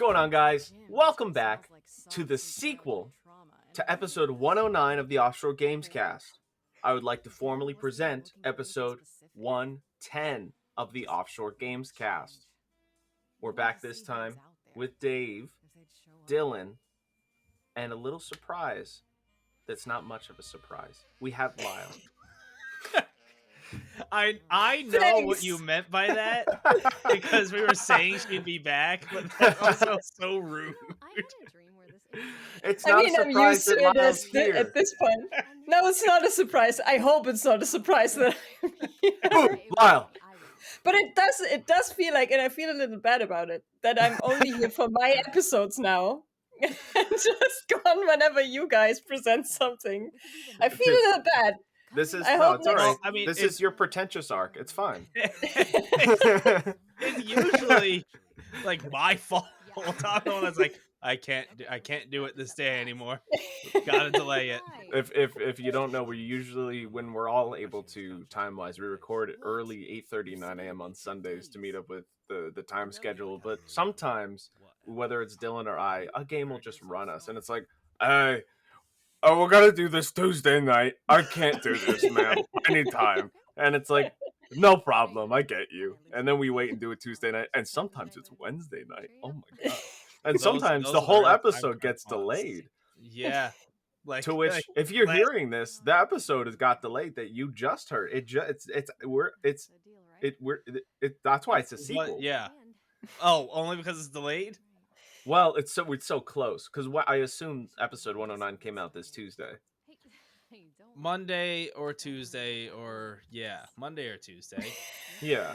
going on, guys? Welcome back to the sequel to episode 109 of the Offshore Gamescast. I would like to formally present episode 110 of the Offshore Gamescast. We're back this time with Dave, Dylan, and a little surprise that's not much of a surprise. We have Lile. I know what you meant by that because we were saying she'd be back, but that's also so rude. It's not a surprise that Lile's here. At this point. No, it's not a surprise. I hope it's not a surprise that I'm here. Ooh, Lile. But it does feel like, and I feel a little bad about it, that I'm only here for my episodes now. And just gone whenever you guys present something. I feel a little bad. This is it's all right. I mean, this is your pretentious arc. It's fine. It's usually like my fault. I'm the one that's like, I can't do it this day anymore. Gotta delay it. If you don't know, we usually, when we're all able to time wise, we record early 8:30, 9 a.m. on Sundays to meet up with the time schedule. But sometimes, whether it's Dylan or I, a game will just run us, and it's like, hey. Oh, we're gonna do this Tuesday night. I can't do this, man. Anytime. And it's like, no problem. I get you. And then we wait and do it Tuesday night. And sometimes it's Wednesday night. Oh my god. And sometimes the whole episode gets delayed. Yeah. To which, if you're hearing this, the episode has got delayed that you just heard. That's why it's a sequel. Yeah. Oh, only because it's delayed? Well, it's so close because I assume episode 109 came out this Tuesday. Monday or Tuesday Monday or Tuesday. Yeah.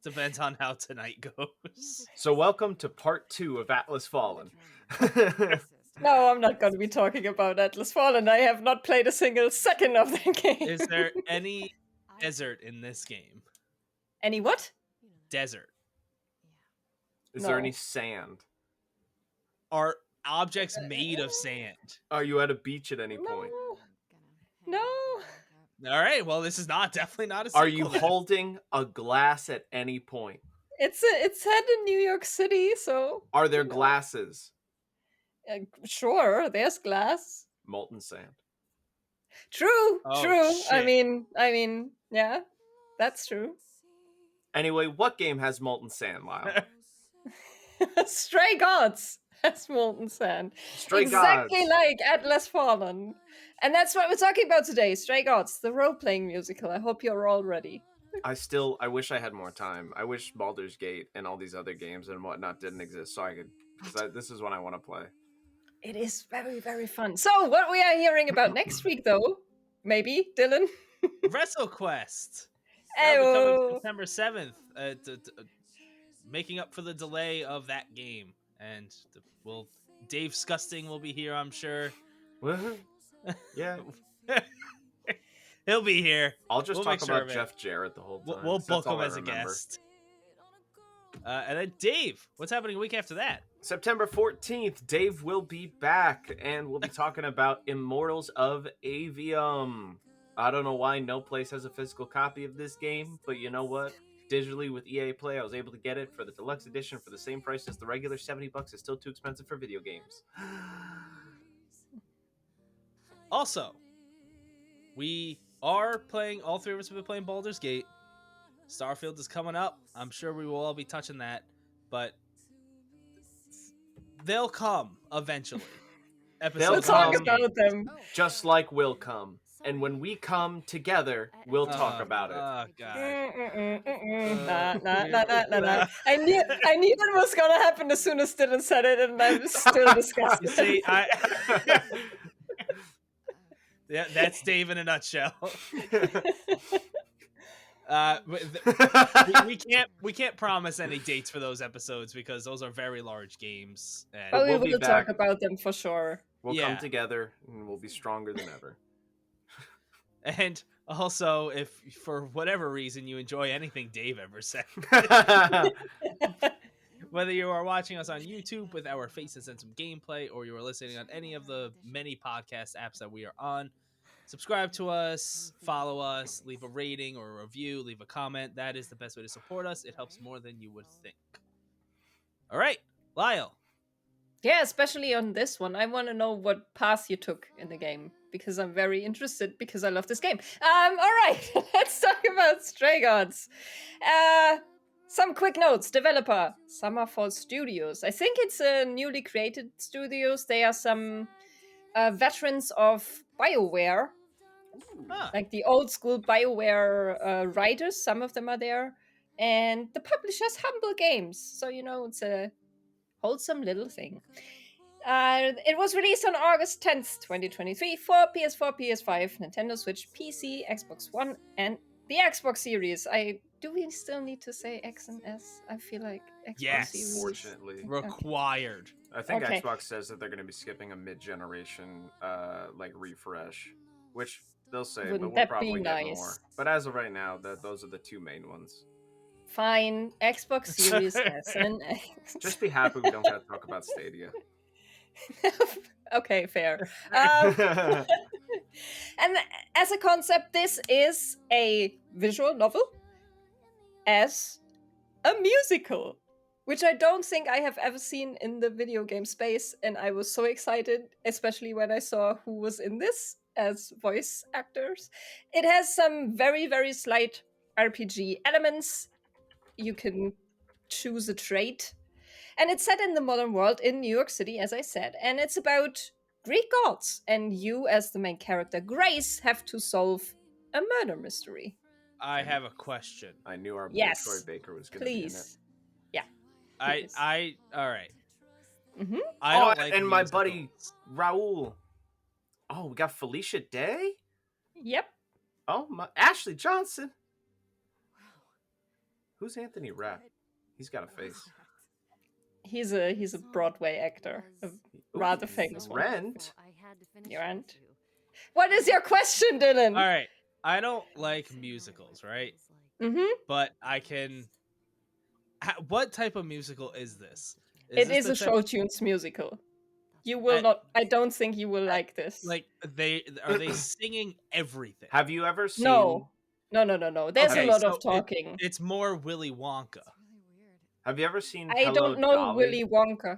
Depends on how tonight goes. So welcome to part 2 of Atlas Fallen. No, I'm not going to be talking about Atlas Fallen. I have not played a single second of that game. Is there any desert in this game? Any what? Desert. Is there any sand? Are objects made of sand? Are you at a beach at any point? No. All right. Well, this is definitely not a sequel. Are you holding a glass at any point? It's set in New York City, so. Are there glasses? Sure, there's glass. Molten sand. True. Shit. I mean, yeah, that's true. Anyway, what game has molten sand, Lyle? Stray Gods has molten sand. Exactly like Atlas Fallen. And that's what we're talking about today. Stray Gods, the role-playing musical. I hope you're all ready. I wish I had more time. I wish Baldur's Gate and all these other games and whatnot didn't exist, so I could. Because this is what I want to play. It is very, very fun. So, what we are hearing about next week, though, maybe, Dylan? WrestleQuest. Oh, September 7th. Making up for the delay of that game. And Dave Scusting will be here, I'm sure. Woohoo. Yeah. He'll be here. I'll just talk about Jeff Jarrett the whole time. We'll book him as a guest. And then Dave, what's happening a week after that? September 14th, Dave will be back, and we'll be talking about Immortals of Avium. I don't know why no place has a physical copy of this game, but you know what? Digitally with EA Play, I was able to get it for the deluxe edition for the same price as the regular. $70 is still too expensive for video games. Also, we are playing, all three of us have been playing Baldur's Gate. Starfield is coming up. I'm sure we will all be touching that, but they'll come eventually. We'll talk about them. Just like we'll come. And when we come together, we'll talk about it. Oh, God. Nah. I knew it was gonna happen as soon as Dylan said it, and I'm still disgusted. You see, yeah, that's Dave in a nutshell. We can't promise any dates for those episodes because those are very large games. And but we will talk about them for sure. We'll come together and we'll be stronger than ever. And also, if for whatever reason you enjoy anything Dave ever said, whether you are watching us on YouTube with our faces and some gameplay, or you are listening on any of the many podcast apps that we are on, subscribe to us, follow us, leave a rating or a review, leave a comment. That is the best way to support us. It helps more than you would think. All right, Lyle. Yeah, especially on this one. I want to know what path you took in the game because I'm very interested because I love this game. All right, let's talk about Stray Gods. Some quick notes. Developer, Summerfall Studios. I think it's a newly created studios. They are some veterans of BioWare, Huh. like the old school BioWare writers. Some of them are there. And the publisher's Humble Games. So, it's a wholesome little thing. It was released on August 10th, 2023 for PS4, PS5, Nintendo Switch, PC, Xbox One, and the Xbox Series. Do we still need to say X and S? I feel like Xbox Yes. Series. Fortunately. Required. I think Okay. Xbox says that they're going to be skipping a mid-generation refresh, which they'll say, Wouldn't but we'll that be probably get nice? more. But as of right now, those are the two main ones. Fine, Xbox Series S and X. Just be happy we don't have to talk about Stadia. Okay, fair. And as a concept, this is a visual novel as a musical, which I don't think I have ever seen in the video game space. And I was so excited, especially when I saw who was in this as voice actors. It has some very, very slight RPG elements. You can choose a trait. And it's set in the modern world in New York City, as I said. And it's about Greek gods. And you, as the main character, Grace, have to solve a murder mystery. I have a question. I knew our boy Yes. Troy Baker was going to be in it. Please. Yeah. All right. Mm-hmm. I don't like and my musicals. buddy Raul. Oh, we got Felicia Day. Yep. Oh, my Ashley Johnson. Who's Anthony Rapp? He's got a face. He's a Broadway actor, a rather famous one. Rent. Rent. What is your question, Dylan? All right. I don't like musicals, right? Mm-hmm. But I can. What type of musical is this? It is a show tunes musical. You will not. I don't think you will like this. Like are they singing everything? Have you ever seen? No. There's Okay, a lot so of talking. It's more Willy Wonka. Have you ever seen? I Hello, don't know Dolly? Willy Wonka.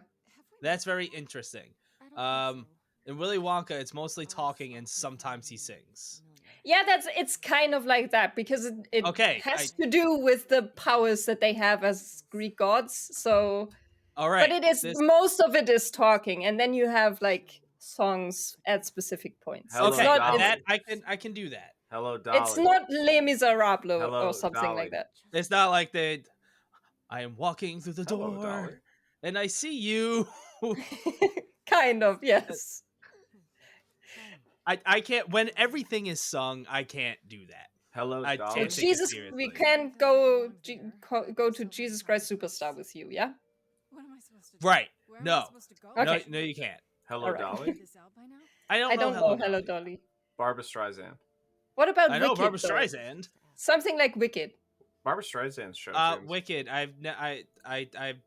That's very interesting. In Willy Wonka, it's mostly talking and sometimes he sings. Yeah, it's kind of like that because it has to do with the powers that they have as Greek gods. So, all right, but most of it is talking, and then you have like songs at specific points. Hello, it's not Dolly. That I can do that. Hello, Dolly. It's not Les Miserables Hello, or something Dolly. like that. It's not like I am walking through the Hello, door Dolly. and I see you. Kind of, yes. I can't. When everything is sung, I can't do that. Hello, I Dolly. can't take it Jesus, seriously. we can't go to Jesus Christ Superstar with you, yeah? What am I supposed to do? Right. Where am No. I supposed to go? Okay. No, you can't. Hello, All right. Dolly. Figured this out by now? I don't I know. don't know Hello Dolly. Dolly. Barbara Streisand. What about I know Wicked? Barbara though? Streisand. Something like Wicked. Barbara Streisand's show. tunes. Wicked. I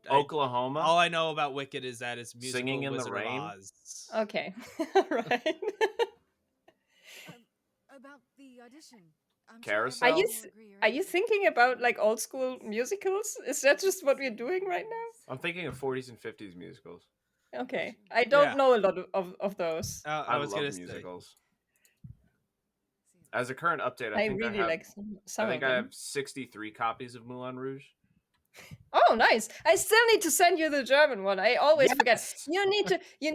Oklahoma. all I know about Wicked is that it's musical Singing in the Wizard of Rain? Oz. Okay. Right. About the audition. I'm Carousel? Are sure you everyone th- will agree, Are right? you thinking about like old school musicals? Is that just what we're doing right now? I'm thinking of 40s and 50s musicals. Okay. I don't Yeah. know a lot of those. I was love gonna say. musicals. As a current update, I I think really I have, like some I think of I them. have 63 copies of Moulin Rouge. Oh, nice! I still need to send you the German one. I always forget. Yes! You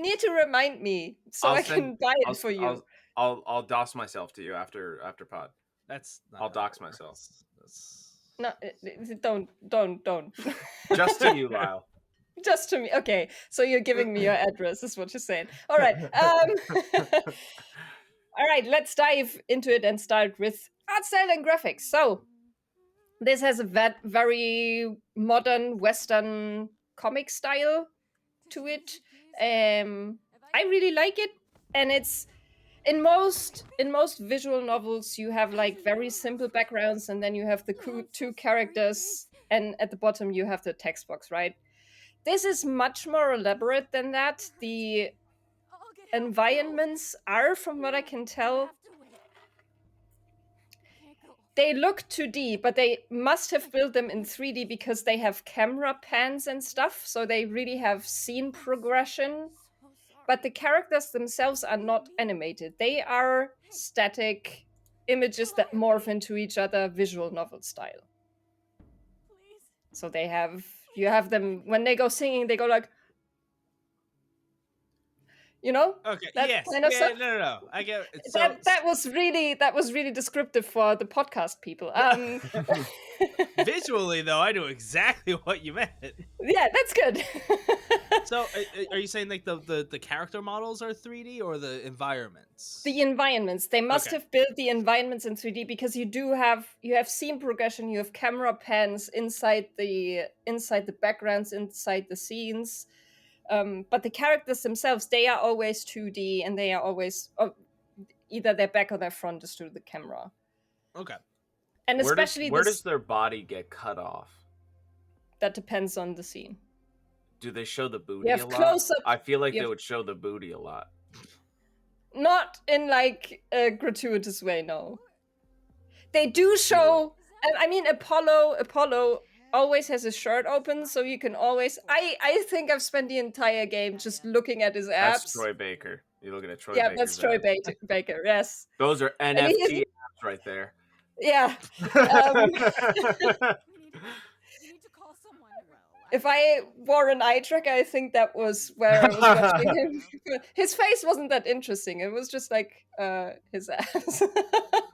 need to remind me so I'll I send- can buy it I'll, for you. I'll DOS myself to you after pod. That's. Not I'll how it dox myself. works. That's... No, don't. Just to you, Lyle. Just to me. Okay, so you're giving me your address, is what you're saying. All right. All right, let's dive into it and start with art style and graphics. So, this has a very modern Western comic style to it. I really like it, and it's in most visual novels you have like very simple backgrounds, and then you have the two characters, and at the bottom you have the text box, right? This is much more elaborate than that. The I'll get environments are, from what I can tell, They look 2D, but they must have built them in 3D because they have camera pans and stuff, so they really have scene progression. But the characters themselves are not animated. They are static images that morph into each other, visual novel style. So you have them when they go singing, they go like, Okay. that Yes. kind of Yeah. stuff. No. I get it. So, That was really descriptive for the podcast people. visually, though, I knew exactly what you meant. Yeah, that's good. So, are you saying like the character models are 3D or the environments? The environments. They must Okay. have built the environments in 3D because you have scene progression, you have camera pans inside the backgrounds, inside the scenes. But the characters themselves, they are always 2D, and they are always either their back or their front is to the camera. Okay. And especially where does their body get cut off? that depends on the scene. Do they show the booty have a lot? close-up- I feel like you they have- would show the booty a lot. Not in like a gratuitous way, no. They do show. I mean, Apollo always has his shirt open, so you can always. I think I've spent the entire game just looking at his abs. That's Troy Baker. You're looking at Troy Yeah, Baker's that's Troy abs. Baker. Yes. Those are And NFT abs right there. Yeah. You need to call someone. If I wore an eye tracker, I think that was where I was watching him. His face wasn't that interesting. It was just like his ass.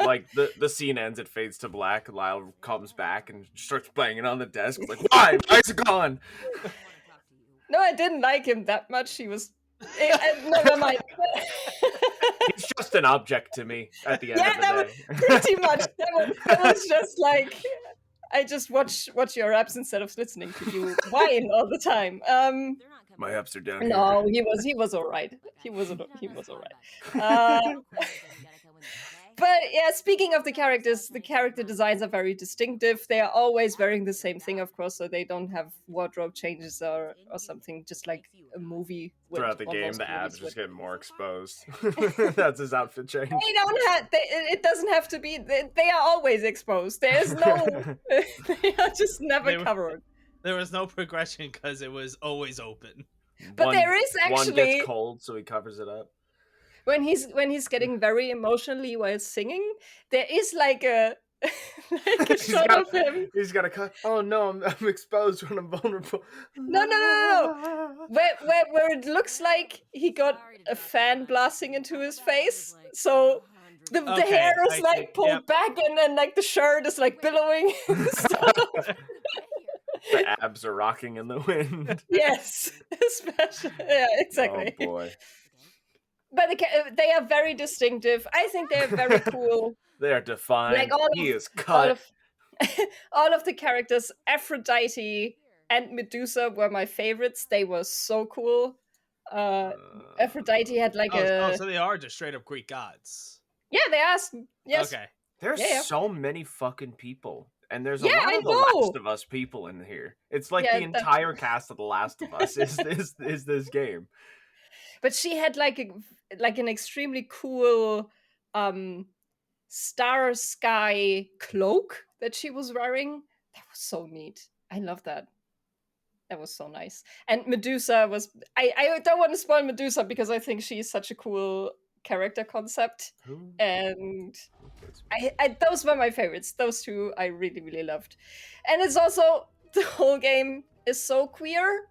Like the scene ends, it fades to black. Lile comes back and starts banging on the desk. Like, why? Why is it gone? No, I didn't like him that much. He was. Never mind. He's just an object to me at the end Yeah, of that the was day. pretty much. That was just like I just watch your raps instead of listening to you whine all the time. My ups are down No, here. he was all right. He was all right. But yeah, speaking of the characters, the character designs are very distinctive. They are always wearing the same thing, of course, so they don't have wardrobe changes or something, just like a movie. Throughout the or game, most the abs movies just get more exposed. That's his outfit change. They don't have. It doesn't have to be. They are always exposed. There's no. They are just never covered. There was no progression because it was always open. But there is one actually gets cold, so he covers it up. when he's getting very emotionally while singing, there is like a shot of him. He's got a cut. Oh no, I'm exposed when I'm vulnerable. No. Where it looks like he got a fan blasting into his face. So the Okay, hair I is like see, pulled yep. back, and then like the shirt is like billowing and stuff. The abs are rocking in the wind. Yes, especially. Yeah, exactly. Oh boy. But they are very distinctive. I think they're very cool. They are defined. Like all He of- is cut. All of the characters, Aphrodite and Medusa were my favorites. They were so cool. Aphrodite had like So they are just straight up Greek gods. yeah, they asked. Yes, Okay. There's Yeah. so many fucking people. And there's a Yeah, lot I of the know. Last of Us people in here. It's like Yeah, the entire cast of The Last of Us is this game. but she had like an extremely cool star sky cloak that she was wearing. That was so neat. I love that. That was so nice. And Medusa was. I don't want to spoil Medusa because I think she's such a cool character concept. Who? And I those were my favorites. Those two I really, really loved. And it's also the whole game is so queer.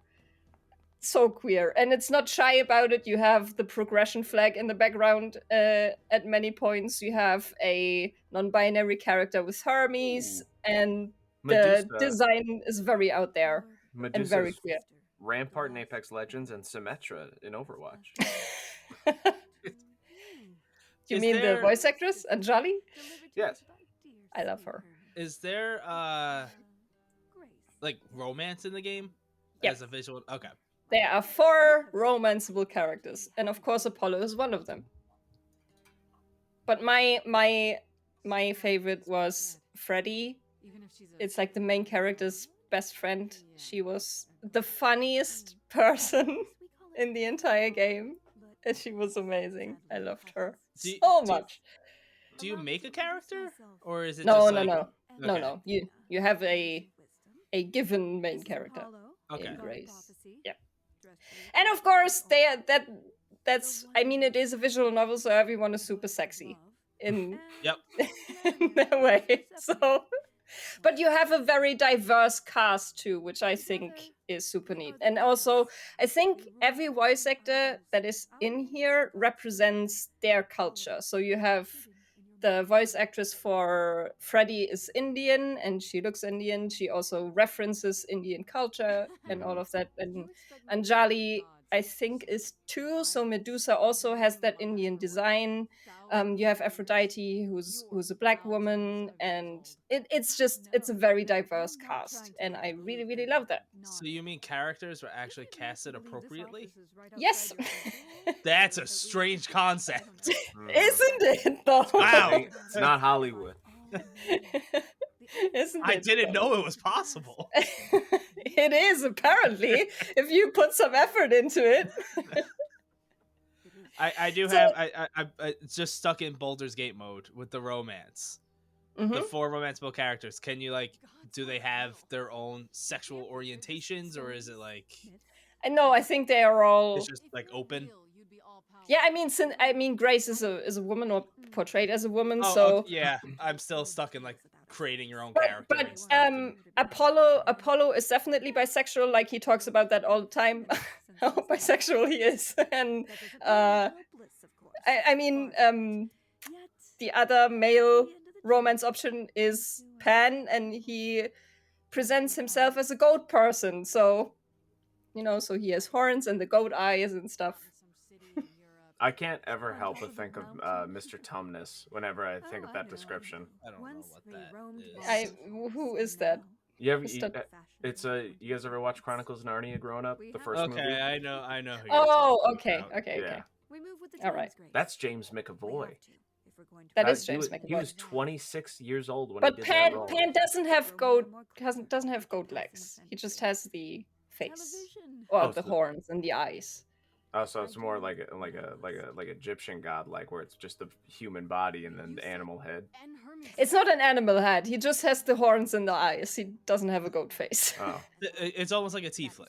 So queer. And it's not shy about it. You have the progression flag in the background at many points. You have a non-binary character with Hermes, and the design is very out there and very Medusa's queer. Rampart in Apex Legends and Symmetra in Overwatch. You Is mean there- the voice actress, Anjali? Yes. I love her. Is there like romance in the game? Yeah. As a visual. Okay. There are 4 romanceable characters, and of course Apollo is one of them. But my favorite was Freddie. It's like the main character's best friend. She was the funniest person in the entire game, and she was amazing. I loved her so much. do you make a character, or is it No, just no, like no, okay. no. You have a given main character Okay. in Grace. Yeah, and of course that's I mean it is a visual novel, so everyone is super sexy in Yep. in their way. So, but you have a very diverse cast too, which I think is super neat. And also, I think every voice actor that is in here represents their culture. So you have the voice actress for Freddie is Indian and she looks Indian. She also references Indian culture and all of that. And Anjali, I think, is too. So Medusa also has that Indian design. You have Aphrodite, who's a black woman, and it's a very diverse cast, and I really really love that. So you mean characters were actually casted appropriately? Yes, That's a strange concept. isn't it though? Wow. It's not Hollywood. Isn't I it, didn't though? know it was possible. It is apparently if you put some effort into it. I do So- have I just stuck in Baldur's Gate mode with the romance. Mhm. The 4 romanceable characters. Can you do they have their own sexual orientations, or is it And no, I think they are all. it's just open? Yeah, I mean, Grace is a woman or portrayed as a woman, Oh, so. okay, yeah. I'm still stuck in creating your own But, character. and but stuff, and- Apollo is definitely bisexual. Like he talks about that all the time. How bisexual he is, and I mean, the other male romance option is Pan, and he presents himself as a goat person. So, so he has horns and the goat eyes and stuff. I can't ever help but think of Mr. Tumnus whenever I think of that description. I don't know what that is. Who is that? You ever, Mr. you guys ever watch Chronicles of Narnia growing up? The first movie? Okay, I know who you're Oh, talking okay, about. okay. Yeah. All right. That's James McAvoy. That is He James was, McAvoy. He was 26 years old when But he did Pan that role. Pan doesn't have goat legs. He just has the face, or Oh, the so- horns and the eyes. Oh, so it's more like a Egyptian god, where it's just the human body and then the animal head. It's not an animal head. He just has the horns and the eyes. He doesn't have a goat face. Oh, It's almost like a tiefling.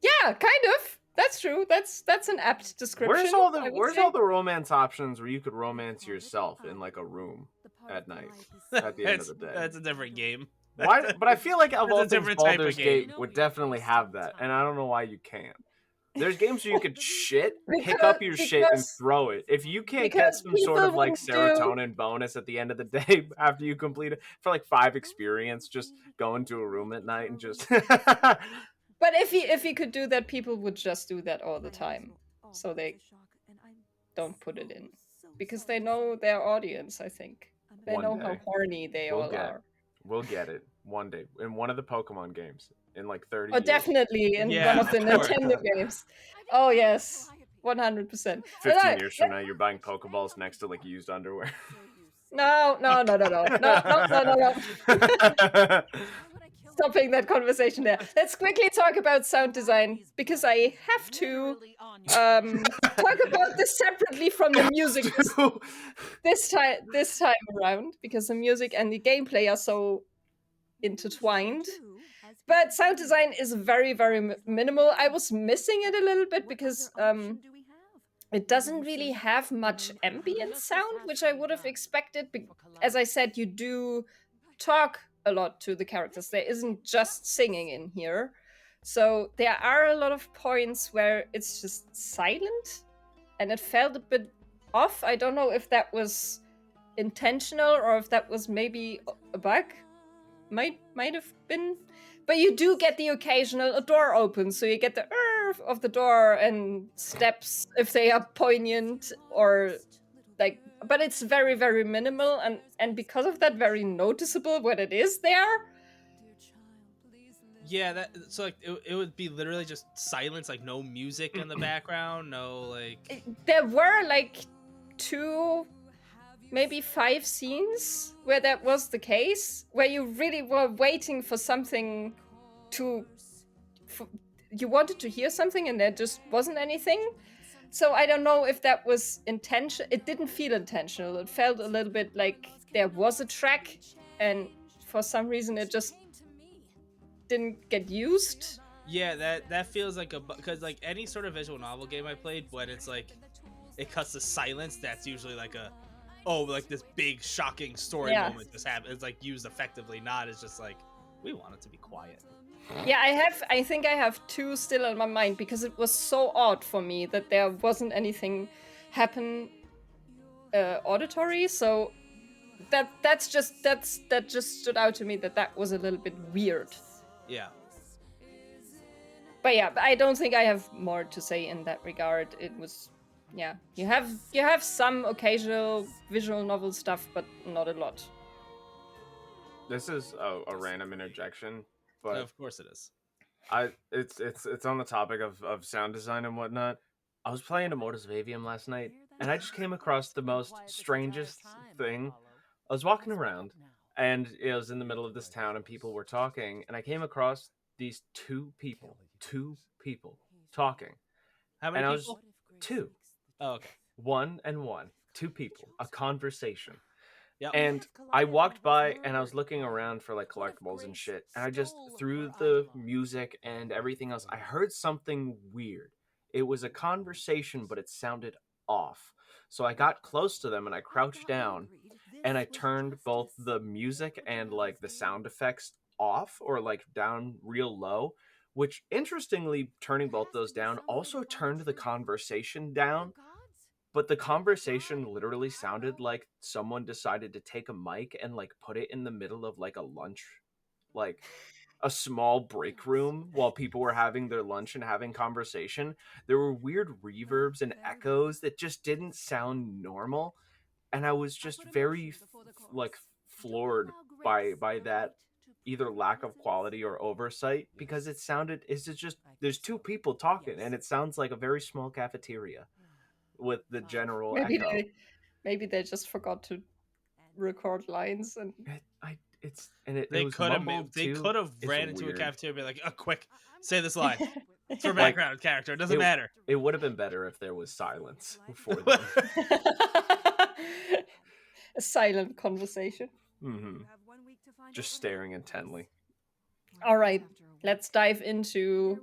Yeah, kind of. That's true. That's an apt description. where's all I the would where's say. all the romance options where you could romance yourself in a room at night at the end of the day? That's a different game. Why? But I feel like of That's a all things, different type of Baldur's game. Gate would definitely have that, and I don't know why you can't. There's games where you could pick Because- up your shit and because- throw it. If you can't get because some sort of people wouldn't do- serotonin bonus at the end of the day after you complete it for 5 experience, just go into a room at night and just. But if he could do that, people would just do that all the time. So they don't put it in because they know their audience. I think they One know how day. horny they We'll all get are. We'll get it one day in one of the Pokemon games in 30 Oh, years. definitely in Yeah, one of the of course. Nintendo games. Oh yes, 100%. 15 years from now, you're buying Pokeballs next to used underwear. No. Stopping that conversation there. Let's quickly talk about sound design because I have to talk about this separately from the music this time around because the music and the gameplay are so intertwined. But sound design is very very minimal. I was missing it a little bit because it doesn't really have much ambient sound, which I would have expected. As I said, you do talk a lot to the characters. There isn't just singing in here. So there are a lot of points where it's just silent, and it felt a bit off. I don't know if that was intentional or if that was maybe a bug. Might have been. But you do get the occasional a door opens, so you get the of the door and steps if they are poignant or but it's very very minimal and because of that very noticeable when it is there. Yeah, so it would be literally just silence, no music in the background, no There were 2, maybe 5 scenes where that was the case, where you really were waiting for something you wanted to hear something and there just wasn't anything. So I don't know if that was intention. It didn't feel intentional. It felt a little bit like there was a track, and for some reason it just didn't get used. Yeah, that feels like because like any sort of visual novel game I played, when it's like it cuts to silence, that's usually like like this big shocking story Yeah. moment just happened. It's like used effectively, not it's just like we want it to be quiet. Yeah, I think I have two still on my mind because it was so odd for me that there wasn't anything happen auditory. So that just stood out to me that was a little bit weird. Yeah. But yeah, I don't think I have more to say in that regard. It was, yeah, you have some occasional visual novel stuff, but not a lot. This is a random interjection, but Of course it is. it's on the topic of sound design and whatnot. I was playing Immortals of Avium last night, and I just came across the most strangest thing. I was walking around, and it was in the middle of this town, and people were talking, and I came across these two people talking. How many And I people? was two. Oh, okay. One and one. Two people. A conversation. Yep. And I walked by and I was looking around for like collectibles and shit. And I just, through the music and everything else, I heard something weird. It was a conversation, but it sounded off. So I got close to them and I crouched down and I turned both the music and like the sound effects off or like down real low, which interestingly, turning both those down also turned the conversation down. But the conversation literally sounded like someone decided to take a mic and like put it in the middle of like a lunch, like a small break room while people were having their lunch and having conversation. There were weird reverbs and echoes that just didn't sound normal. And I was just very like floored by that either lack of quality or oversight, because it's just there's two people talking and it sounds like a very small cafeteria with the general echo. Maybe they just forgot to record lines and They was could have mumbled they too. could have It's ran into a weird. cafeteria and be like, "Oh, quick, say this line." It's for Like, background character. It doesn't matter. It would have been better if there was silence for them. a silent conversation. Mm-hmm. Just staring intently. All right, let's dive into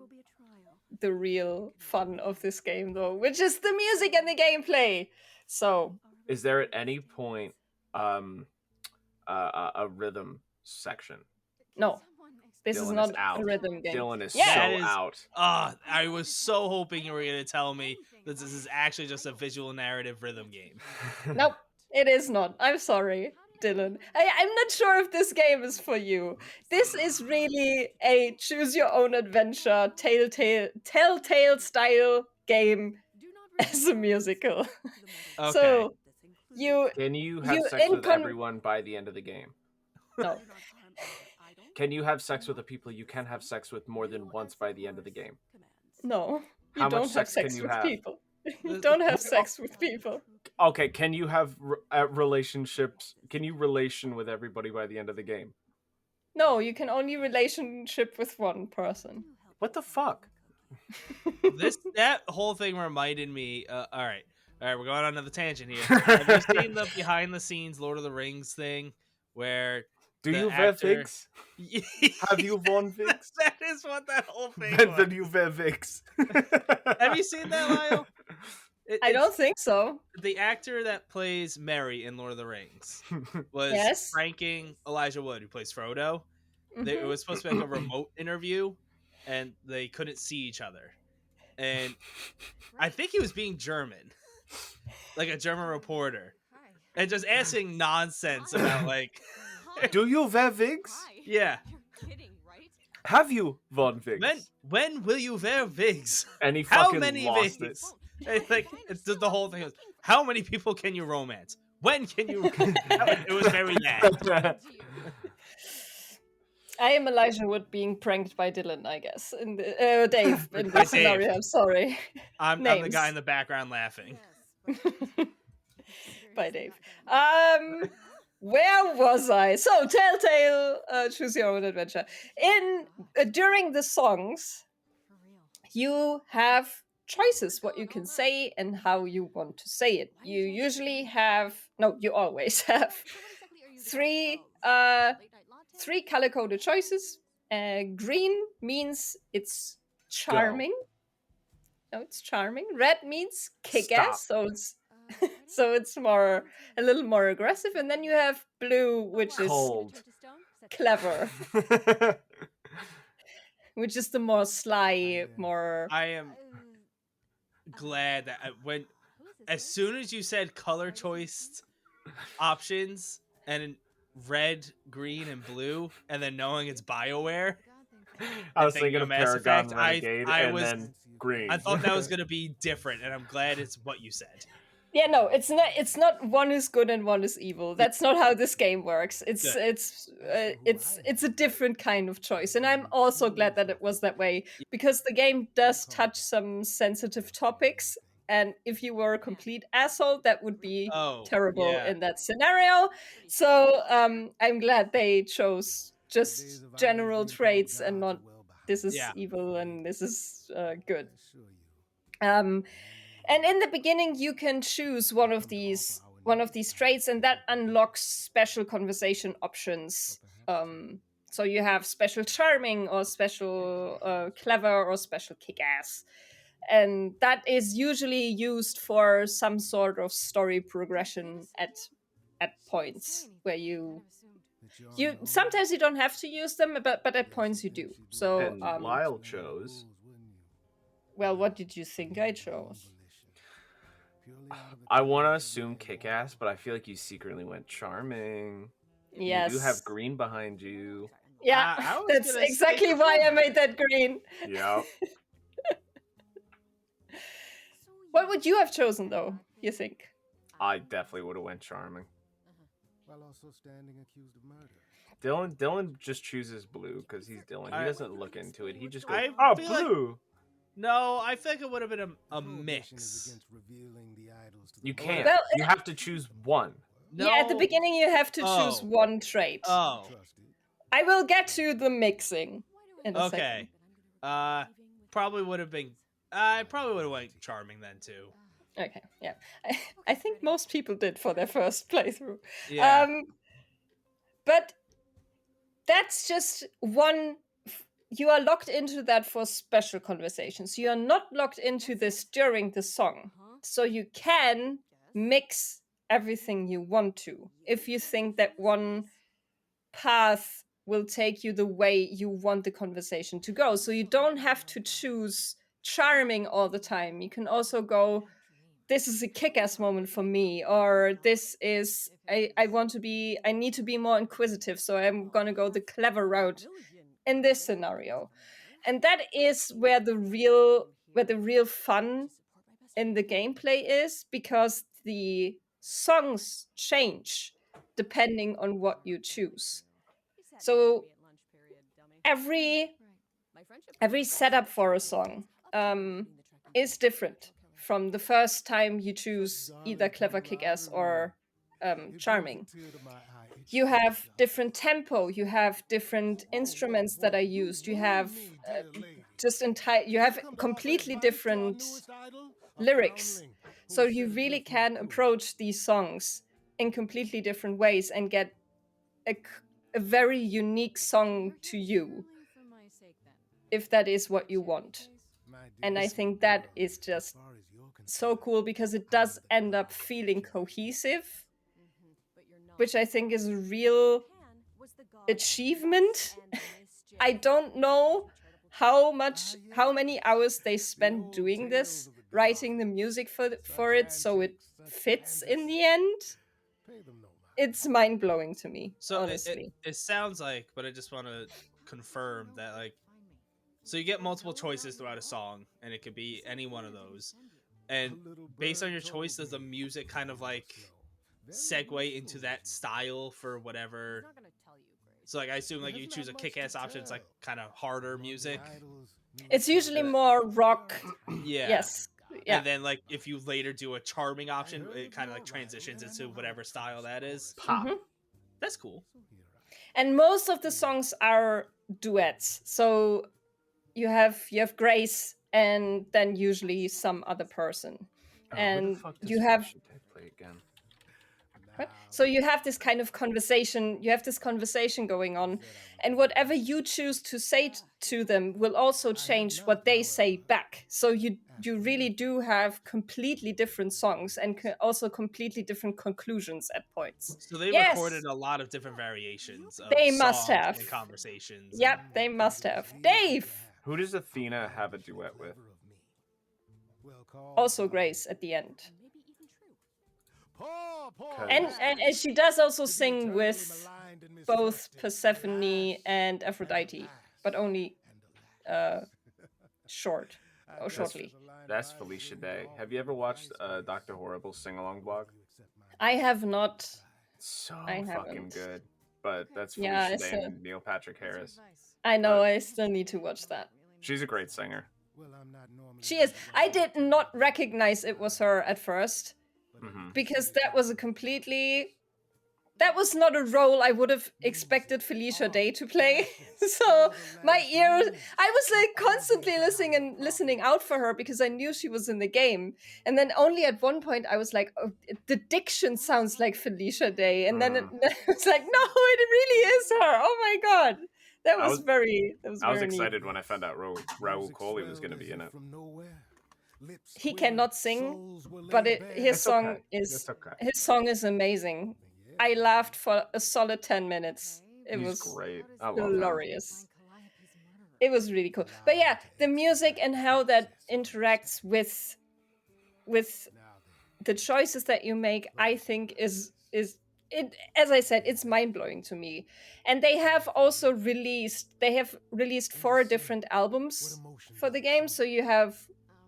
the real fun of this game, though, which is the music and the gameplay. So, is there at any point a rhythm section? No, this Dylan is not out. a rhythm game. Dylan is Yeah. out. I was so hoping you were going to tell me that this is actually just a visual narrative rhythm game. Nope, it is not. I'm sorry, Dylan. I'm not sure if this game is for you. This is really a choose your own adventure, telltale style game as a musical. Okay. So Can you have sex with everyone by the end of the game? No. Can you have sex with the people you can have sex with more than once by the end of the game? No. You How don't much have sex sex can you with have? people. You don't have sex with people. Okay, can you have relationships? Can you relation with everybody by the end of the game? No, you can only relationship with one person. What the fuck? That whole thing reminded me. All right, we're going on another tangent here. Have you seen the behind the scenes Lord of the Rings thing where? Do you wear figs? Have you worn figs? That is what that whole thing was. Then you wear figs. Have you seen that, Lyle? I don't think so. The actor that plays Merry in Lord of the Rings was pranking Elijah Wood, who plays Frodo. Mm-hmm. It was supposed to be like a remote interview, and they couldn't see each other. And I think he was being German, like a German reporter, and just asking nonsense about like. Do you wear wigs? Yeah. You're kidding, right? Have you worn wigs? When will you wear wigs? And he How fucking many lost wigs? Like it's the whole thing. How many people can you romance? When can you? It was very bad. I am Elijah Wood being pranked by Dylan, I guess. In the, Dave in this scenario. I'm sorry. I'm the guy in the background laughing. By Dave. Where was I? So, Telltale, choose your own adventure. During the songs, you have choices what you can say and how you want to say it. You usually have you always have three color coded choices. Green means it's charming. No, it's charming. Red means kick ass, so it's so it's a little more aggressive. And then you have blue, which is Cold. clever, which is the more sly, more. I am glad that as soon as you said color choice options and red, green, and blue, and then knowing it's BioWare, I was thinking thinking of of Mass Paragon Effect, Renegade I and was- then green. I thought that was gonna be different, and I'm glad it's what you said. Yeah, no, it's not. It's not one is good and one is evil. That's not how this game works. It's a different kind of choice, and I'm also glad that it was that way because the game does touch some sensitive topics. And if you were a complete asshole, that would be terrible yeah. in that scenario. So I'm glad they chose just general traits and not this is evil and this is good. And in the beginning, you can choose one of these traits, and that unlocks special conversation options. So you have special charming, or special clever, or special kick-ass, and that is usually used for some sort of story progression at points where you sometimes you don't have to use them, but at points you do. So And Lile chose. Well, what did you think I chose? I want to assume kick-ass, but I feel like you secretly went charming. Yes. You do have green behind you. Yeah, I was that's gonna exactly say why I made that green. Yeah. What would you have chosen, though, you think? I definitely would have went charming. While also standing accused of murder. Dylan just chooses blue because he's Dylan. He doesn't look into it. He just goes, blue. No, I think it would have been a mix. You can't. Well, you have to choose one. No. Yeah, at the beginning you have to choose one trait. Oh. I will get to the mixing in a second. Probably would have been... I probably would have went charming then, too. Okay, yeah. I think most people did for their first playthrough. Yeah. But that's just one... You are locked into that for special conversations. You are not locked into this during the song. So you can mix everything you want to. If you think that one path will take you the way you want the conversation to go. So you don't have to choose charming all the time. You can also go, this is a kick-ass moment for me, or this is, I need to be more inquisitive, so I'm gonna go the clever route in this scenario. And that is where the real fun in the gameplay is, because the songs change depending on what you choose. So every setup for a song is different from the first time you choose either clever, kick-ass, or charming. You have different tempo, you have different instruments that are used, you have you have completely different lyrics. So you really can approach these songs in completely different ways and get a very unique song to you, if that is what you want. And I think that is just so cool, because it does end up feeling cohesive, which I think is a real achievement. I don't know how many hours they spent doing this, writing the music for it so it fits in the end. It's mind-blowing to me, so honestly. It sounds like, but I just want to confirm that, like, so you get multiple choices throughout a song, and it could be any one of those. And based on your choice, does the music kind of like segue into that style for whatever? So, like, I assume, like, you choose a kick-ass option, it's like kind of harder music. It's usually more rock. Yeah. Yes. Yeah. And then, like, if you later do a charming option, it kind of like transitions into whatever style that is. Pop. That's cool. And most of the songs are duets. So you have Grace and then usually some other person. Oh, who And the fuck does you have Felicia Day play again? what? So you have this kind of conversation, going on, and whatever you choose to say to them will also change what they say back. So you really do have completely different songs and also completely different conclusions at points. So they Yes, recorded a lot of different variations of they must songs have. and conversations. Yep, they must have. Dave, Who does Athena have a duet with? also Grace at the end. And And she does also sing with both Persephone and Aphrodite, but only shortly. that's Felicia Day. Have you ever watched Dr. Horrible's sing-along blog? I have not. So I fucking haven't. good. But that's Yeah, Felicia I Day saw- and Neil Patrick Harris. I know, But I still need to watch that. she's a great singer. She is. I did not recognize it was her at first Hmm. because that was not a role I would have expected Felicia Day to play. So my ears, I was like constantly listening out for her because I knew she was in the game. And then only at one point I was like, oh, the diction sounds like Felicia Day. And then it was like, no, it really is her. Oh my god. That was very I was neat. excited when I found out Raul Coley was going to be in it. He cannot sing, but his It's song okay. is It's okay. his song is amazing. I laughed for a solid 10 minutes. It He's was great. I love him. glorious. It was really cool. But yeah, the music and how that interacts with the choices that you make, I think is it, as I said, it's mind-blowing to me. And they have released 4 different albums for the game. So you have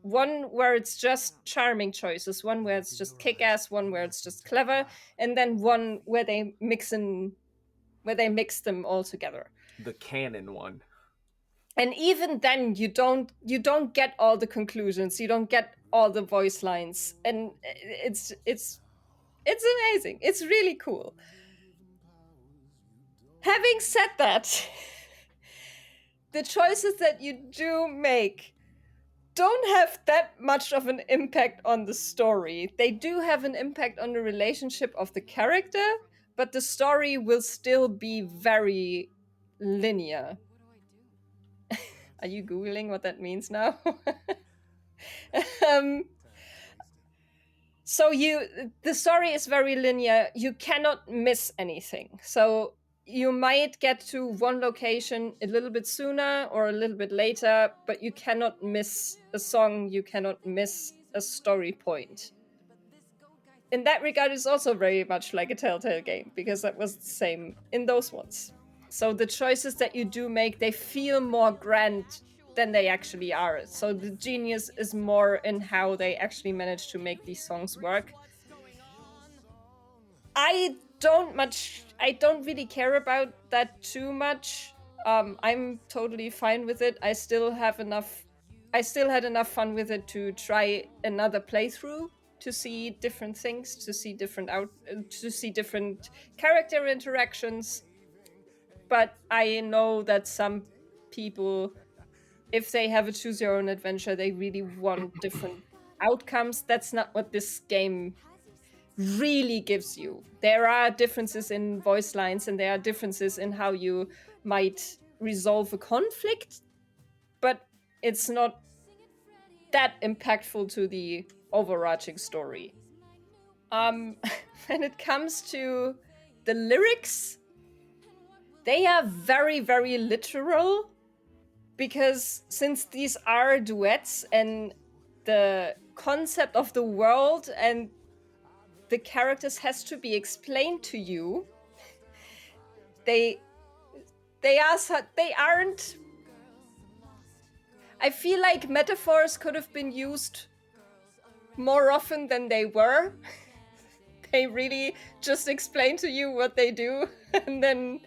one where it's just charming choices, one where it's just kick-ass, one where it's just clever, and then one where they mix them all together. The canon one. And even then you don't get all the conclusions, you don't get all the voice lines, and it's amazing. It's really cool. Having said that, the choices that you do make don't have that much of an impact on the story. They do have an impact on the relationship of the character, but the story will still be very linear. Are you Googling what that means now? So the story is very linear. You cannot miss anything. So you might get to one location a little bit sooner or a little bit later, but you cannot miss a song, you cannot miss a story point. In that regard, it's also very much like a Telltale game, because that was the same in those ones. So the choices that you do make, they feel more grand than they actually are. So the genius is more in how they actually manage to make these songs work. I don't really care about that too much. I'm totally fine with it. I still had enough fun with it to try another playthrough, to see different things, to see different character interactions. But I know that some people, if they have a choose your own adventure, they really want different outcomes. That's not what this game really gives you. There are differences in voice lines and there are differences in how you might resolve a conflict, but it's not that impactful to the overarching story. When it comes to the lyrics, they are very, very literal, because since these are duets and the concept of the world and the characters has to be explained to you, they aren't. I feel like metaphors could have been used more often than they were. They really just explain to you what they do, and then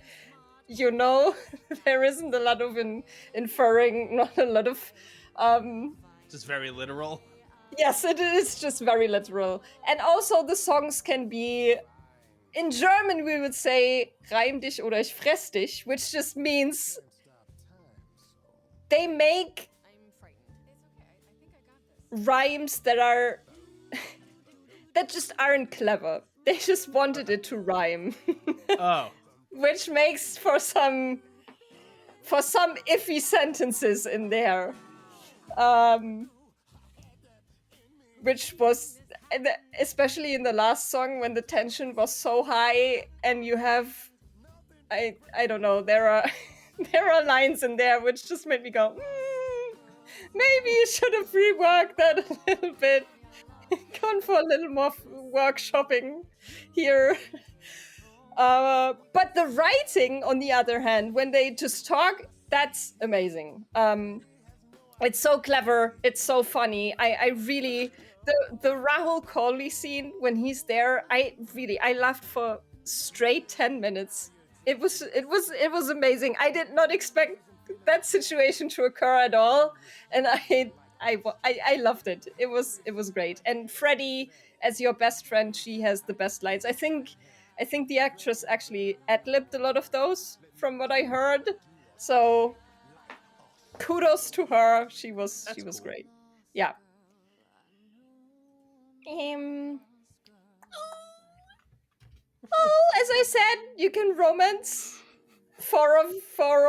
there isn't a lot of inferring, not a lot of Just very literal. Yes, it is just very literal. And also the songs can be, in German we would say reim dich oder ich fress dich, which just means they make rhymes that are that just aren't clever. They just wanted it to rhyme. Oh. Which makes for some iffy sentences in there. Which was, especially in the last song when the tension was so high and you have, I don't know, there are lines in there which just made me go, maybe you should have reworked that a little bit. Gone for a little more workshopping here. But the writing, on the other hand, when they just talk, that's amazing. It's so clever. It's so funny. I really, the Rahul Kohli scene when he's there, I laughed for straight 10 minutes. It was amazing. I did not expect that situation to occur at all, and I loved it. It was great. And Freddie, as your best friend, she has the best lines. I think the actress actually ad-libbed a lot of those, from what I heard. So kudos to her. She was cool. Great. Yeah. Well, as I said, you can romance four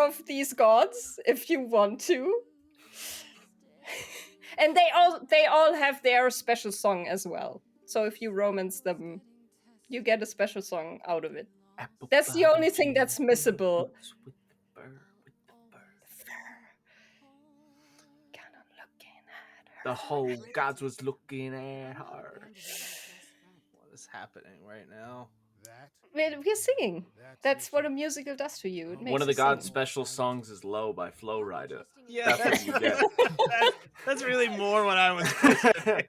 of these gods if you want to. And they all have their special song as well. So if you romance them, you get a special song out of it. That's the only thing that's missable. The whole gods was looking at her. What is happening right now? We're singing. That's what a musical does to you. It makes One of the gods' sing. special songs is "Low" by Flo Rida. Yeah, that's what you get. That's really more what I was thinking.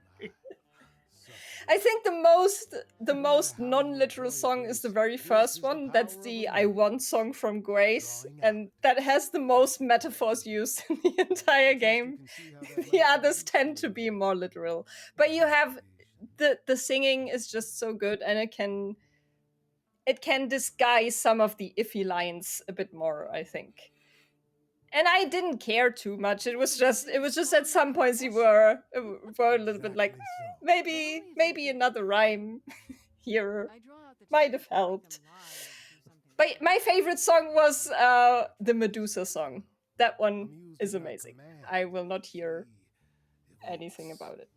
I think the most non-literal song is the very first one. That's the "I Want" song from Grace, and that has the most metaphors used in the entire game. The others tend to be more literal, but you have the singing is just so good, and it can disguise some of the iffy lines a bit more, I think. And I didn't care too much. It was just at some points you were a little bit like, maybe another rhyme here might have helped. But my favorite song was the Medusa song. That one is amazing. I will not hear anything about it.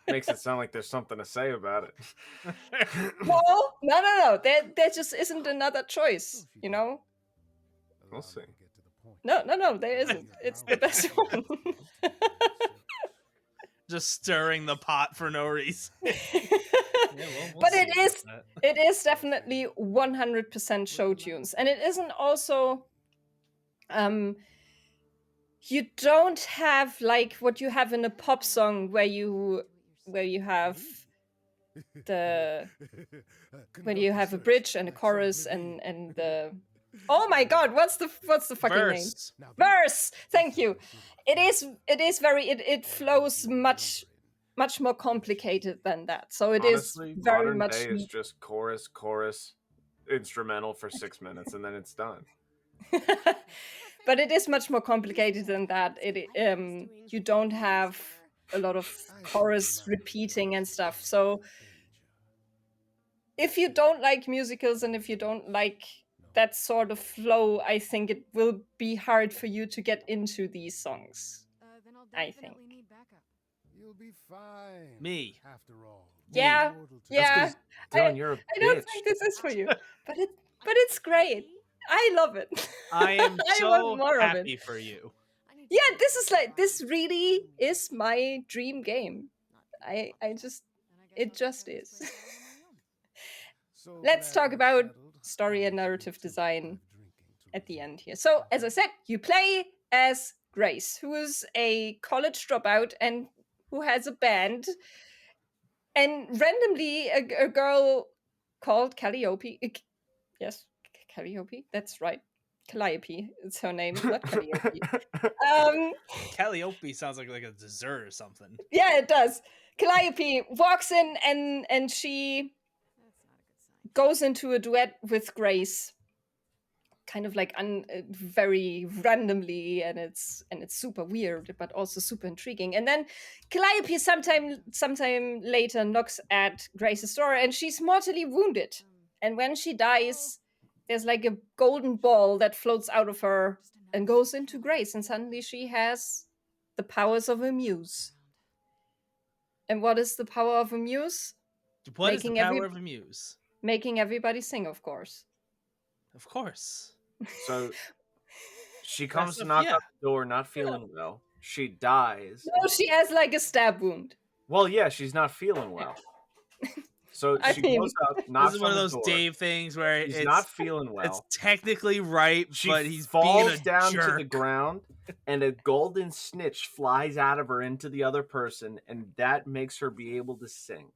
Makes it sound like there's something to say about it. No. There just isn't another choice, you know? We'll see. No, there isn't. It's the best one. Just stirring the pot for no reason. But it is definitely 100% show tunes. And it isn't also you don't have like what you have in a pop song where you have a bridge and a chorus and the oh my god, what's the fucking Verse. name? Verse. Thank you. It flows much more complicated than that. So Honestly, is very modern much day is just chorus, instrumental for 6 minutes, and then it's done. But it is much more complicated than that. You don't have a lot of chorus repeating and stuff. So if you don't like musicals and if you don't like that sort of flow, I think it will be hard for you to get into these songs. I think. You'll be fine. Me. After all. Yeah. Dylan, you're a bitch. I don't think this is for you, but it's great. I love it. I am so want more of happy it. for you. Yeah, this really is my dream game. It just is. Let's talk about story and narrative design at the end here. So, as I said, you play as Grace, who is a college dropout and who has a band. And randomly, a girl called Calliope. Yes, Calliope. That's right. Calliope. It's her name, not Calliope. Calliope sounds like a dessert or something. Yeah, it does. Calliope walks in and she goes into a duet with Grace. kind of like very randomly, and it's super weird, but also super intriguing. And then Calliope sometime later knocks at Grace's door, and she's mortally wounded. And when she dies, there's like a golden ball that floats out of her and goes into Grace, and suddenly she has the powers of a muse. And what is the power of a muse? What is the power of a muse? Making everybody sing, of course. Of course. So she comes to knock on the door, not feeling well. She dies. No, she has like a stab wound. Well, yeah, she's not feeling well. So she goes up, knocks on the door. This is one of those Dave things where he's not feeling well. It's technically right, but he's falls being a down jerk. to the ground, and a golden snitch flies out of her into the other person, and that makes her be able to sing.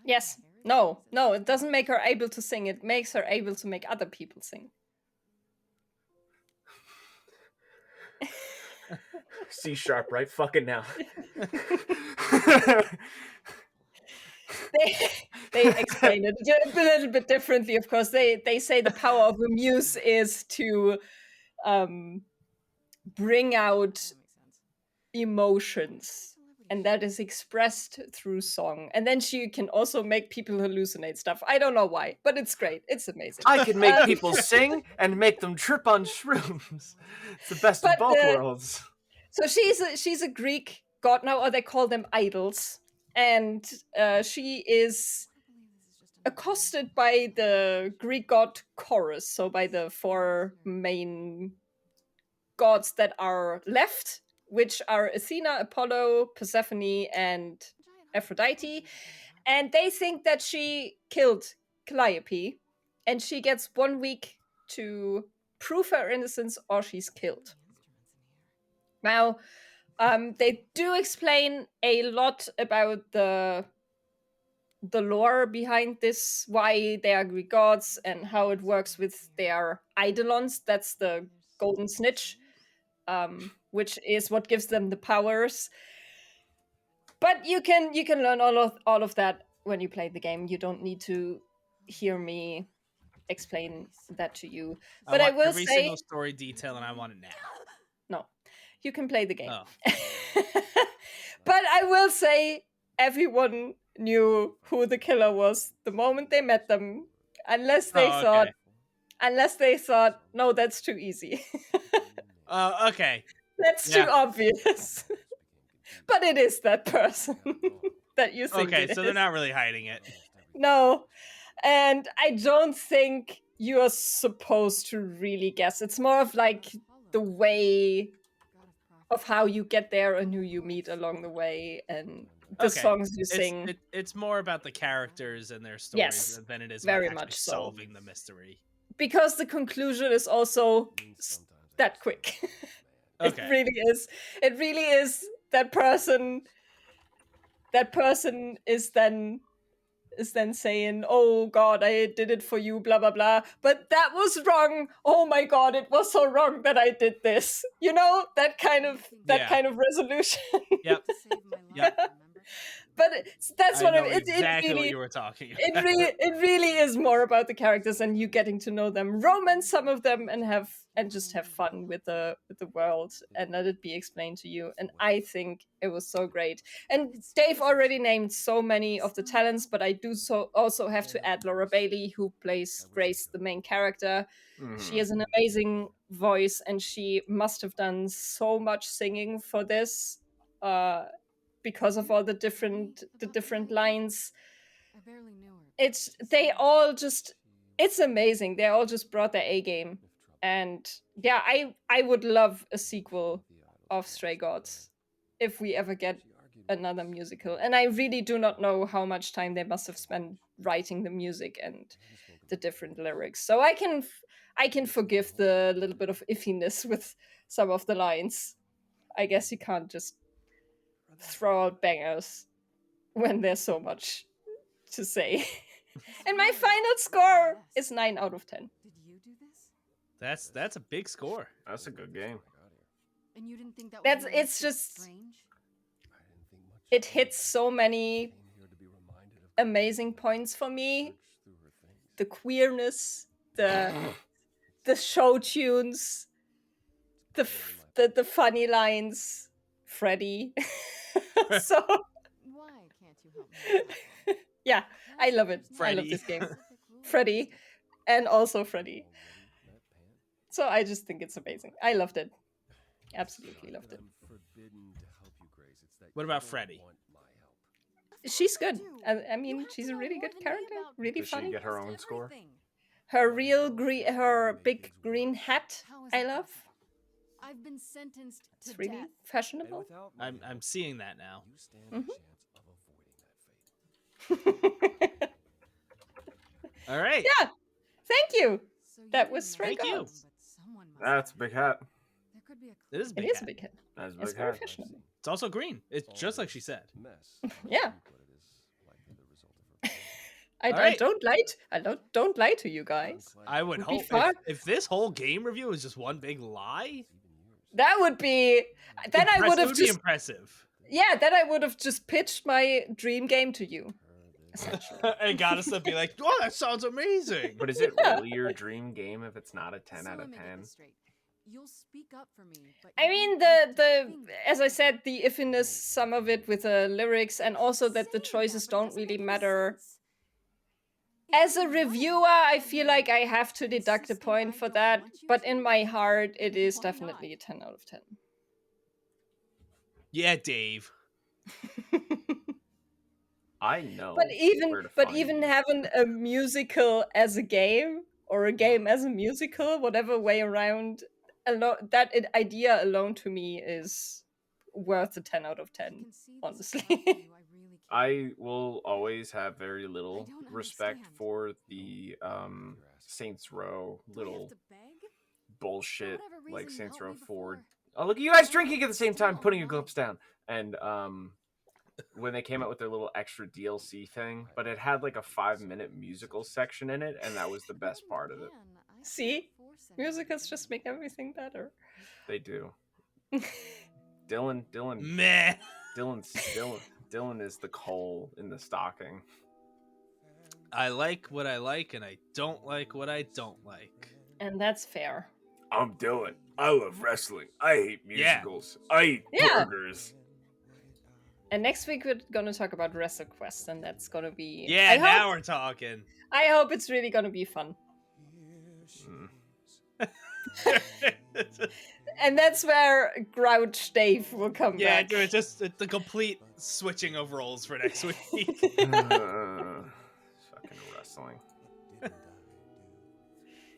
Yes. No, it doesn't make her able to sing. It makes her able to make other people sing. C sharp, right? Fucking now. They explain it a little bit differently, of course. They say the power of a muse is to bring out emotions, and that is expressed through song. And then she can also make people hallucinate stuff. I don't know why, but it's great. It's amazing. I can make people sing and make them trip on shrooms. It's the best of both worlds. So she's a Greek god now, or they call them idols. And she is accosted by the Greek god Chorus, so by the 4 main gods that are left, which are Athena, Apollo, Persephone, and Aphrodite. And they think that she killed Calliope, and she gets 1 week to prove her innocence or she's killed. Now, they do explain a lot about the lore behind this, why they are Greek gods, and how it works with their eidolons. That's the golden snitch, which is what gives them the powers. But you can learn all of that when you play the game. You don't need to hear me explain that to you. But I will every say single story detail, and I want it now. No, you can play the game. Oh. But I will say everyone knew who the killer was the moment they met them, unless they thought, no, that's too easy. Okay. That's too obvious. But it is that person that you think. Okay, so they're not really hiding it. No, and I don't think you are supposed to really guess. It's more of like the way of how you get there and who you meet along the way, and the songs you sing. It's more about the characters and their stories than it is very about much so. solving the mystery. Because the conclusion is also that quick. Okay. It really is that person. That person is then saying, "Oh God, I did it for you," blah blah blah. But that was wrong. Oh my God, it was so wrong that I did this. You know, that kind of resolution. Yep. But that's what exactly what you were talking about. It really is more about the characters and you getting to know them, romance some of them, and just have fun with the world and let it be explained to you. And I think it was so great. And Dave already named so many of the talents, but I do also have to add Laura Bailey, who plays Grace, the main character. She has an amazing voice, and she must have done so much singing for this. Because of all the different lines. It's amazing. They all just brought their A game. And yeah, I would love a sequel of Stray Gods if we ever get another musical. And I really do not know how much time they must have spent writing the music and the different lyrics. So I can forgive the little bit of iffiness with some of the lines. I guess you can't just throw out bangers when there's so much to say. And my final score is 9 out of 10. Did you do this? That's a big score. That's a good game. And you didn't think that It's just strange? it hits so many amazing points for me. The queerness, the the show tunes, the funny lines, Freddy. So Why can't you help me? yeah, I love it. I love Freddy. this game. Freddy, and also Freddy. So I just think it's amazing. I loved it. Absolutely loved it. What about Freddy? She's good. I mean, she's a really good character. Really Does she funny. get her own score? Her big green hat, I love. I've been sentenced to It's really death. fashionable. I'm seeing that now. All right. Yeah, thank you. So you That didn't was know very Thank you. good. but someone must That's a have. big hat. There could be a It is a It big is a hat. big hit. That's a It's big very hat. fashionable. It's also green. It's just like she said. Yeah. I Alright. don't lie to you guys. I would Would be hope fun. if this whole game review is just one big lie, That would be. Then I would it have would be just. impressive. Yeah, then I would have just pitched my dream game to you. Essentially. And got us to be like, oh, that sounds amazing. But is it Yeah. really your dream game if it's not a 10 So out let of me get 10? this straight. You'll speak up for me, but I you mean, won't do the thing as I that said, the iffiness, some of it with the lyrics, and also that the Saying choices that, but it don't doesn't really make any matter. sense. If As a you're right, reviewer, I then feel like I have to deduct a insisting point I for don't that, want you but to? in my heart, it is Why definitely not? a 10 out of 10. Yeah, Dave. I know. But where to but find even you. having a musical as a game or a game as a musical, whatever way around, idea alone to me is worth a 10 out of I 10. can see this honestly. about you, I really can. I will always have very little don't respect understand. for the Saints Row Do I have little to beg? bullshit whatever like reason you Saints helped Row me 4. before. Oh, look at you guys drinking at the same time, Still, putting your why? cups down. And when they came out with their little extra DLC thing, but it had like a 5-minute musical section in it, and that was the best part of it. Man, I can't See? force anyone Musicals to just do make everything better. They do. Dylan Meh. Dylan is the coal in the stocking. I like what I like, and I don't like what I don't like. And that's fair. I'm Dylan. I love wrestling. I hate Yeah. musicals. I eat Yeah. burgers. And next week we're gonna talk about WrestleQuest, and that's gonna be Yeah, now we're talking. I hope it's really gonna be fun. And that's where Grouch Dave will come Yeah, back. do it. Just the complete switching of roles for next week. Fucking wrestling.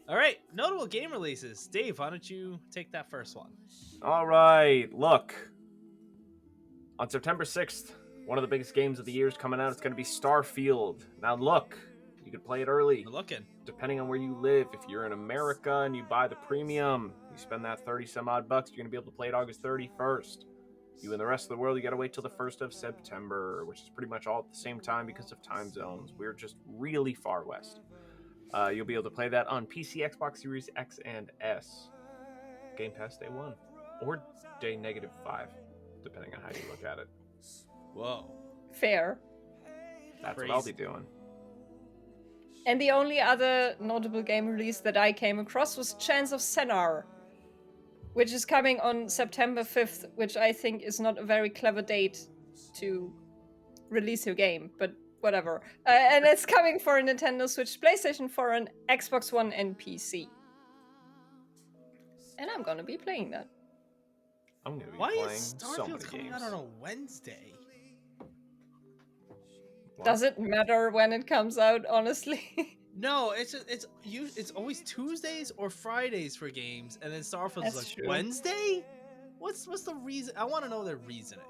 All right, notable game releases. Dave, why don't you take that first one? All right, look. On September 6th, one of the biggest games of the year is coming out. It's going to be Starfield. Now, look, you can play it early. We're looking. Depending on where you live, if you're in America and you buy the premium, you spend that 30 some odd bucks, you're going to be able to play it August 31st. You and the rest of the world, you got to wait till the 1st of September, which is pretty much all at the same time because of time zones. We're just really far west. You'll be able to play that on PC, Xbox Series X and S. Game Pass day 1 or day -5, depending on how you look at it. Whoa. Fair. That's what I'll be doing. And the only other notable game release that I came across was Chance of Senar, which is coming on September 5th, which I think is not a very clever date to release your game, but whatever. And it's coming for a Nintendo Switch, PlayStation 4, and Xbox One and PC. And I'm gonna be playing that. I'm going to be Why playing is so many Starfield coming games. out on a Wednesday? What? Does it matter when it comes out, honestly? No, it's always Tuesdays or Fridays for games, and then Starfield's That's like true. Wednesday. What's the reason? I want to know their reasoning.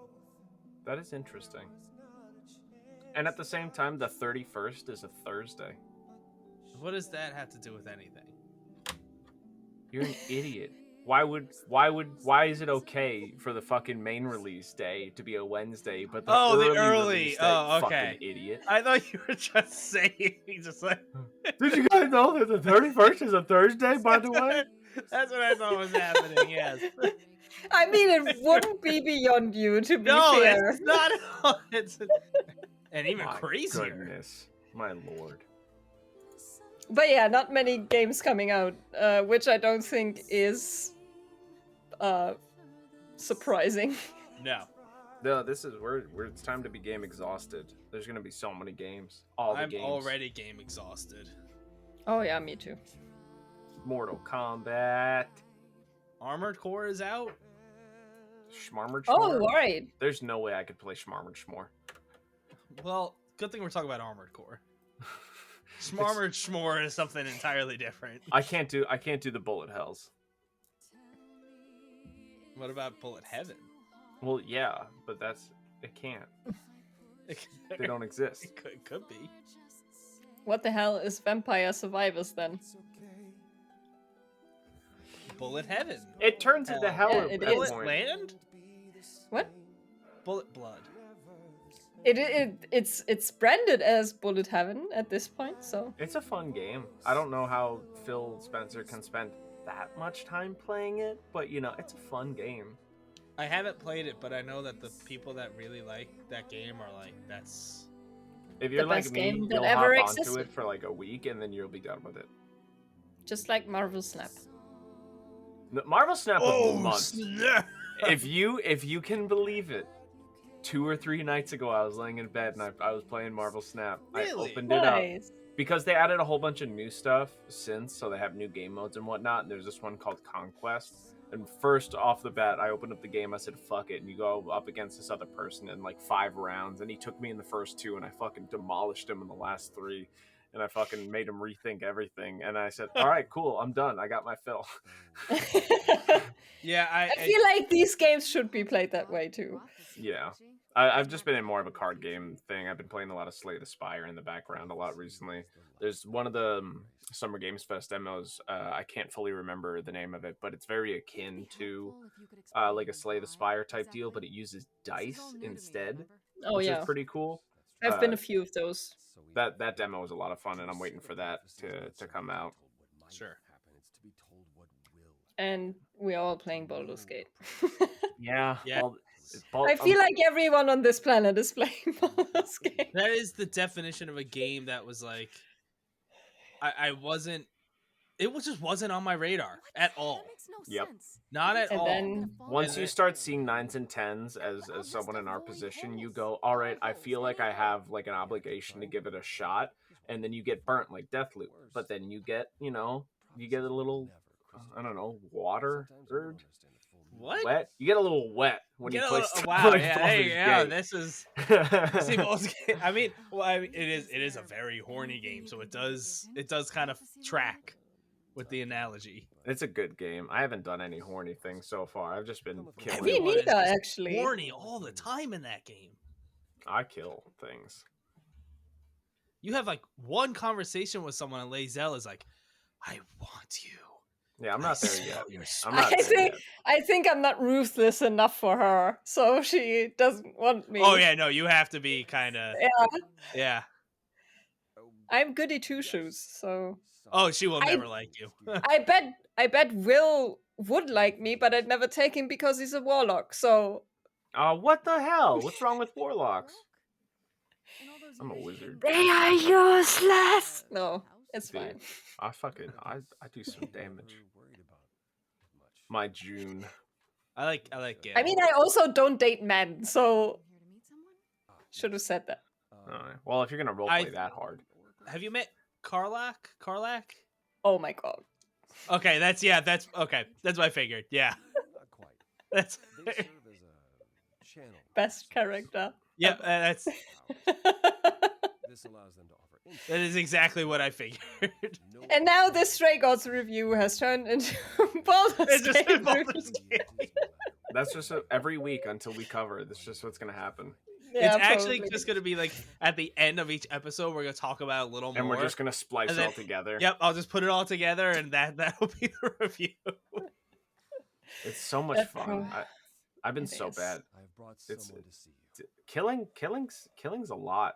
That is interesting. And at the same time, the 31st is a Thursday. What does that have to do with anything? You're an idiot. Why is it okay for the fucking main release day to be a Wednesday, but the early release day, Oh, okay. fucking idiot. I thought you were just saying, just like. Did you guys know that the 31st is a Thursday, by the way? That's what I thought was happening. Yes. I mean, it wouldn't be beyond you, to be No, fair. it's not. It's and even My crazier. goodness. My lord. But yeah, not many games coming out, which I don't think is surprising. No. No, this is where it's time to be game exhausted. There's gonna be so many games. All the I'm games. already game exhausted. Oh yeah, me too. Mortal Kombat. Armored Core is out. Schmarmer Oh, Schmore. right. There's no way I could play Schmarmer Schmore. Well, good thing we're talking about Armored Core. Schmarmer Schmore is something entirely different. I can't do the bullet hells. What about Bullet Heaven? Well, yeah, but it can't. They don't exist. It could be. What the hell is Vampire Survivors then? Bullet Heaven. It turns into hell Yeah, at it that is. Bullet point. Land? What? Bullet Blood. It's branded as Bullet Heaven at this point, so It's a fun game. I don't know how Phil Spencer can spend that much time playing it, but it's a fun game. I haven't played it, but I know that the people that really like that game are like, that's... If you're The like best me, game that you'll ever hop onto existed. it for like a week and then you'll be done with it. just like Marvel Snap. Marvel Snap was months. snap! If you can believe it, 2 or 3 nights ago I was laying in bed and I was playing Marvel Snap. Really? I opened it up Nice. because they added a whole bunch of new stuff since, so they have new game modes and whatnot. And there's this one called Conquest. And first off the bat, I opened up the game. I said, "Fuck it!" And you go up against this other person in like 5 rounds, and he took me in the first 2, and I fucking demolished him in the last 3. And I fucking made him rethink everything. And I said, "All right, cool, I'm done. I got my fill." Yeah, I feel like these games should be played that way too. Yeah. I've just been in more of a card game thing. I've been playing a lot of Slay the Spire in the background a lot recently. There's one of the Summer Games Fest demos. I can't fully remember the name of it, but it's very akin to like a Slay the Spire type deal, but it uses dice instead, Oh which yeah, is pretty cool. I've been a few of those. That demo was a lot of fun, and I'm waiting for that to come out. Sure. And we're all playing Baldur's Gate. Yeah. Yeah. I feel like everyone on this planet is playing Baldur's Gate. That is the definition of a game that was like, I wasn't, just wasn't on my radar at all. Yep. Not at And all. then Once you start seeing 9s and 10s as someone in our position, you go, all right, I feel like I have like an obligation to give it a shot, and then you get burnt like Deathloop. But then you get, you get a little, I don't know, water urge. What? Wet? You get a little wet when you play stuff wow, like yeah, Baldur's hey, yeah, Gate. this is see, Baldur's Gate. I mean, it is a very horny game, so it does kind of track with the analogy. It's a good game. I haven't done any horny things so far. I've just been killing. Me Everyone is neither, just actually. horny all the time in that game. I kill things. You have like one conversation with someone, and Lizelle is like, "I want you." Yeah, I'm not there yet. You're I'm not I there think yet. I think I'm not ruthless enough for her, so she doesn't want me. Oh yeah, no, you have to be kind of yeah. I'm goody two shoes, so Oh, she will never like you. I bet Will would like me, but I'd never take him because he's a warlock. So What the hell? What's wrong with warlocks? I'm a wizard. they are useless. No, it's Dude, fine. I do some damage. My June. I like Gale. I mean, I also don't date men, so should have said that. Alright. Well, if you're gonna roleplay that hard, have you met Karlak? Karlak? Oh my god. Okay, that's okay. That's what I figured. Yeah, Not quite. that's They serve as a channel. Best character. yep. That's This allows them to offer insight. that is exactly what I figured. No And now this Stray Gods review has turned into Baldur's It's just Gate Baldur's review. Gate. that's just every week until we cover it. That's just what's gonna happen. Yeah, It's actually probably. just gonna be like at the end of each episode, we're gonna talk about a little more. And we're just gonna splice And it then- all together. Yep, I'll just put it all together, and that'll be the review. It's so much That's fun. cool. I've been It so is. bad. I've brought It's- someone to see you. Killing's a lot.